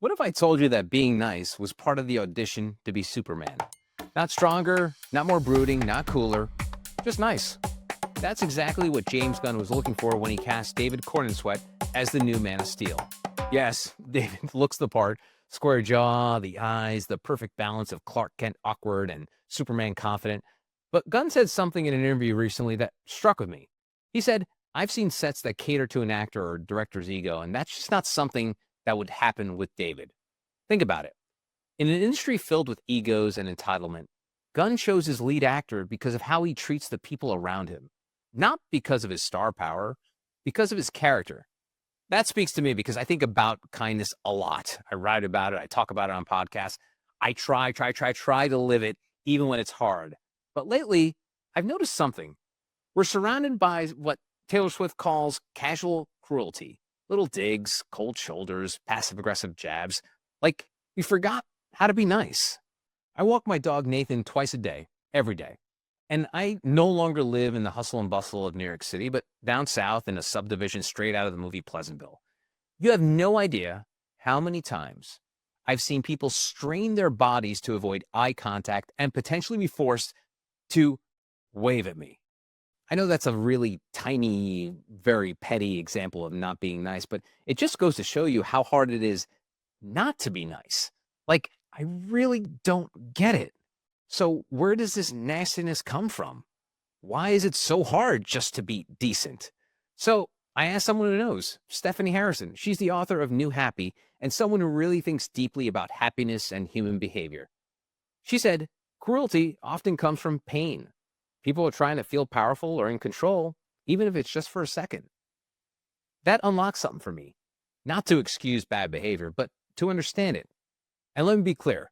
What if I told you that being nice was part of the audition to be Superman? Not stronger, not more brooding, not cooler, just nice. That's exactly what James Gunn was looking for when he cast David Corenswet as the new Man of Steel. Yes, David looks the part, square jaw, the eyes, the perfect balance of Clark Kent awkward and Superman confident. But Gunn said something in an interview recently that struck with me. He said, I've seen sets that cater to an actor or director's ego, and that's just not something that would happen with David. Think about it. In an industry filled with egos and entitlement, Gunn chose his lead actor because of how he treats the people around him, not because of his star power, because of his character. That speaks to me because I think about kindness a lot. I write about it. I talk about it on podcasts. I try to live it even when it's hard. But lately, I've noticed something. We're surrounded by what Taylor Swift calls casual cruelty. Little digs, cold shoulders, passive-aggressive jabs. Like we forgot how to be nice. I walk my dog Nathan twice a day, every day. And I no longer live in the hustle and bustle of New York City, but down south in a subdivision straight out of the movie Pleasantville. You have no idea how many times I've seen people strain their bodies to avoid eye contact and potentially be forced to wave at me. I know that's a really tiny, very petty example of not being nice, but it just goes to show you how hard it is not to be nice. Like, I really don't get it. So where does this nastiness come from? Why is it so hard just to be decent? So I asked someone who knows, Stephanie Harrison. She's the author of New Happy and someone who really thinks deeply about happiness and human behavior. She said, cruelty often comes from pain. People are trying to feel powerful or in control, even if it's just for a second. That unlocks something for me. Not to excuse bad behavior, but to understand it. And let me be clear,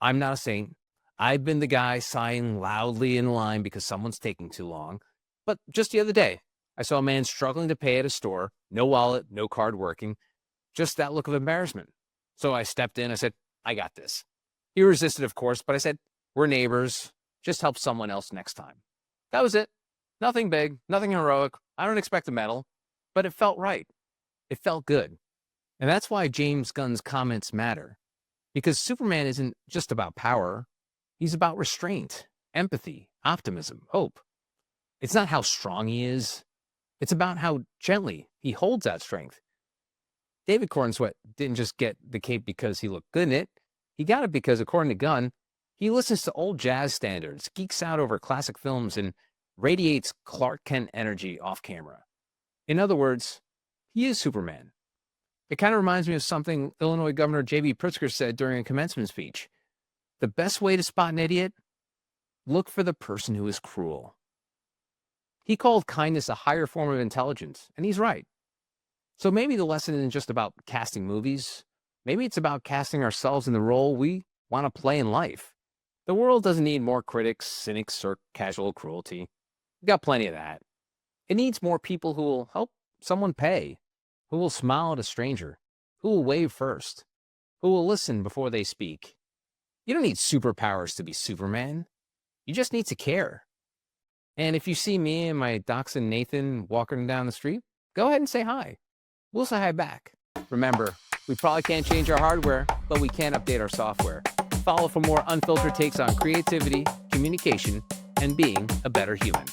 I'm not a saint. I've been the guy sighing loudly in line because someone's taking too long. But just the other day, I saw a man struggling to pay at a store, no wallet, no card working, just that look of embarrassment. So I stepped in, I said, I got this. He resisted, of course, but I said, we're neighbors, just help someone else next time. That was it. Nothing big, nothing heroic. I don't expect a medal, but it felt right. It felt good. And that's why James Gunn's comments matter. Because Superman isn't just about power. He's about restraint, empathy, optimism, hope. It's not how strong he is. It's about how gently he holds that strength. David Corenswet didn't just get the cape because he looked good in it. He got it because, according to Gunn, he listens to old jazz standards, geeks out over classic films, and radiates Clark Kent energy off camera. In other words, he is Superman. It kind of reminds me of something Illinois Governor J.B. Pritzker said during a commencement speech. The best way to spot an idiot? Look for the person who is cruel. He called kindness a higher form of intelligence, and he's right. So maybe the lesson isn't just about casting movies. Maybe it's about casting ourselves in the role we want to play in life. The world doesn't need more critics, cynics, or casual cruelty. We got plenty of that. It needs more people who will help someone pay, who will smile at a stranger, who will wave first, who will listen before they speak. You don't need superpowers to be Superman. You just need to care. And if you see me and my dachshund Nathan walking down the street, go ahead and say hi. We'll say hi back. Remember, we probably can't change our hardware, but we can update our software. Follow for more unfiltered takes on creativity, communication, and being a better human.